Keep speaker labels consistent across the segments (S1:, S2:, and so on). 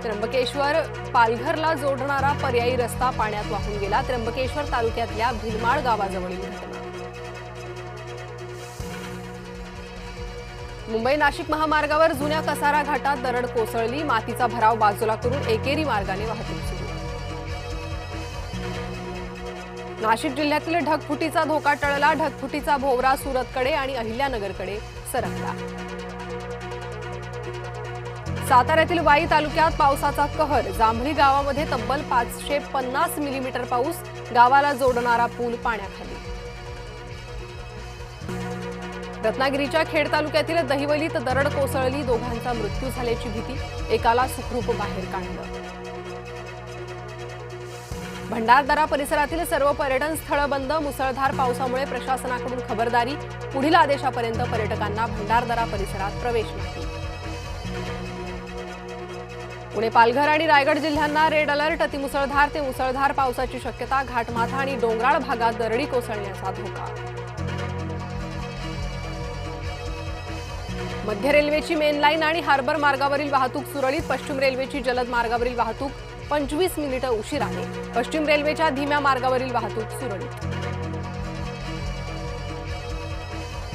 S1: त्र्यंबकेश्वर पालघरला जोडणारा पर्यायी रस्ता पाण्यात वाहून गेला। त्र्यंबकेश्वर तालुक्यातल्या भिलमाळ गावाजवळील घटना। मुंबई नाशिक महामार्गावर जुन्या कसारा घाटात दरड कोसळली। मातीचा भराव बाजूला करून एकेरी मार्गाने वाहतूक सुरू। नाशिक जिल्ह्यातील ढगफुटीचा धोका टळला। ढगफुटीचा भोवरा सुरतकडे आणि अहिल्यानगरकडे सरकला। साताऱ्यातील वाई तालुक्यात पावसाचा कहर। जांभळी गावामध्ये तब्बल 550 मिलीमीटर पाऊस। गावाला जोडणारा पूल पाण्याखाली। रत्नागिरीच्या खेड तालुक्यातील दहिवलीत दरड कोसळली। दोघांचा मृत्यू झाल्याची भीती। एकाला सुखरूप बाहेर काढलं। भंडारदरा परिसरातील सर्व पर्यटन स्थळं बंद। मुसळधार पावसामुळे प्रशासनाकडून खबरदारी। पुढील आदेशापर्यंत पर्यटकांना भंडारदरा परिसरात प्रवेश नाही। पुणे, पालघर आणि रायगड जिल्ह्यांना रेड अलर्ट। अतिमुसळधार ते मुसळधार पावसाची शक्यता। घाटमाथा आणि डोंगराळ भागात दरडी कोसळण्याचा धोका। मध्य रेल्वेची मेन लाईन आणि हार्बर मार्गावरील वाहतूक सुरळीत। पश्चिम रेल्वेची जलद मार्गावरील वाहतूक 25 मिनिटं उशिराने। पश्चिम रेल्वेच्या धीम्या मार्गावरील वाहतूक सुरळीत।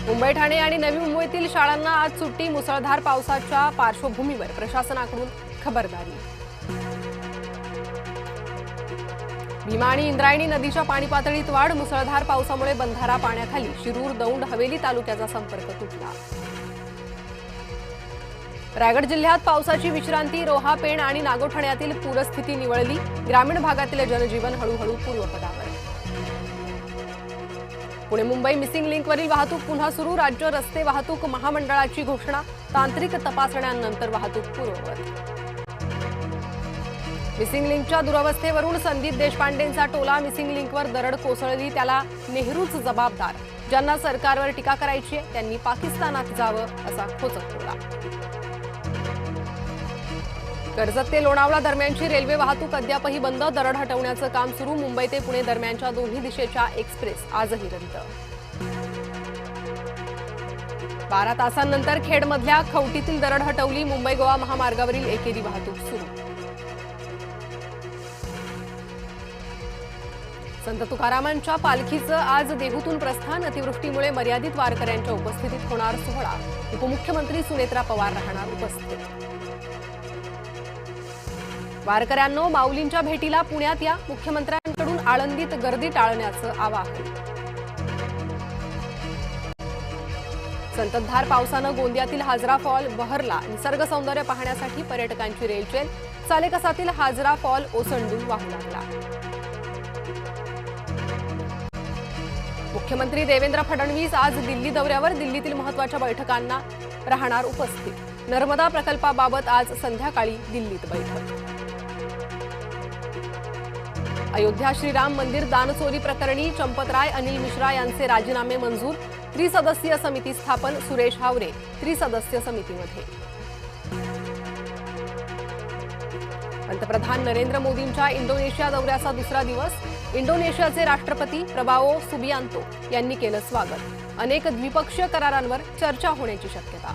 S1: मुंबई, ठाणे आणि नवी मुंबईतील शाळांना आज सुट्टी। मुसळधार पावसाच्या पार्श्वभूमीवर प्रशासनाकडून खबरदारी। भीमा आणि इंद्रायणी नदीच्या पाणी पातळीत वाढ। मुसळधार पावसामुळे बंधारा पाण्याखाली। शिरूर, दौंड, हवेली तालुक्याचा संपर्क तुटला। रायगड जिल्ह्यात पावसाची विश्रांती। रोहा, पेण आणि नागोठण्यातील पूरस्थिती निवळली। ग्रामीण भागातील जनजीवन हळूहळू पूर्वपदावर। पुणे, मुंबई मिसिंग लिंकवरील वाहतूक पुन्हा सुरू। राज्य रस्ते वाहतूक महामंडळाची घोषणा। तांत्रिक तपासण्यांनंतर वाहतूक पूर्ववत। मिसिंग लिंकच्या दुरवस्थेवरून संदीप देशपांडेंचा टोला। मिसिंग लिंकवर दरड कोसळली त्याला नेहरूच जबाबदार। ज्यांना सरकारवर टीका करायची आहे त्यांनी पाकिस्तानात जावं असा खोचक टोला। कर्जत ते लोणावळा दरम्यानची रेल्वे वाहतूक अद्यापही बंद। दरड हटवण्याचं काम सुरू। मुंबई ते पुणे दरम्यानच्या दोन्ही दिशेच्या एक्सप्रेस आजही रद्द। 12 तासांनंतर खेडमधल्या खवटीतील दरड हटवली। मुंबई गोवा महामार्गावरील एकेरी वाहतूक सुरू। संत तुकारामांच्या पालखीचं आज देहूतून प्रस्थान। अतिवृष्टीमुळे मर्यादित वारकऱ्यांच्या उपस्थितीत होणार सोहळा। उपमुख्यमंत्री सुनेत्रा पवार राहणार उपस्थित। वारकऱ्यांनो, माऊलींच्या भेटीला पुण्यात या। मुख्यमंत्र्यांकडून आळंदीत गर्दी टाळण्याचं आवाहन। संततधार पावसानं गोंदियातील हाजरा फॉल बहरला। निसर्ग सौंदर्य पाहण्यासाठी पर्यटकांची रेलचेल। सालेकसातील हाजरा फॉल ओसंडून वाहू लागला। मुख्यमंत्री देवेंद्र फडणवीस आज दिल्ली दौऱ्यावर। दिल्लीतील महत्त्वाच्या बैठकांना राहणार उपस्थित। नर्मदा प्रकल्पाबाबत आज संध्याकाळी दिल्लीत बैठक। अयोध्या श्रीराम मंदिर दानचोरी प्रकरणी चंपतराय, अनिल मिश्रा यांचे राजीनामे मंजूर। त्रिसदस्यीय समिती स्थापन। सुरेश हावरे त्रिसदस्य समितीमध्ये। पंतप्रधान नरेंद्र मोदींच्या इंडोनेशिया दौऱ्याचा दुसरा दिवस। इंडोनेशियाचे राष्ट्रपती प्रबावो सुबियांतो यांनी केलं स्वागत। अनेक द्विपक्षीय करारांवर चर्चा होण्याची शक्यता।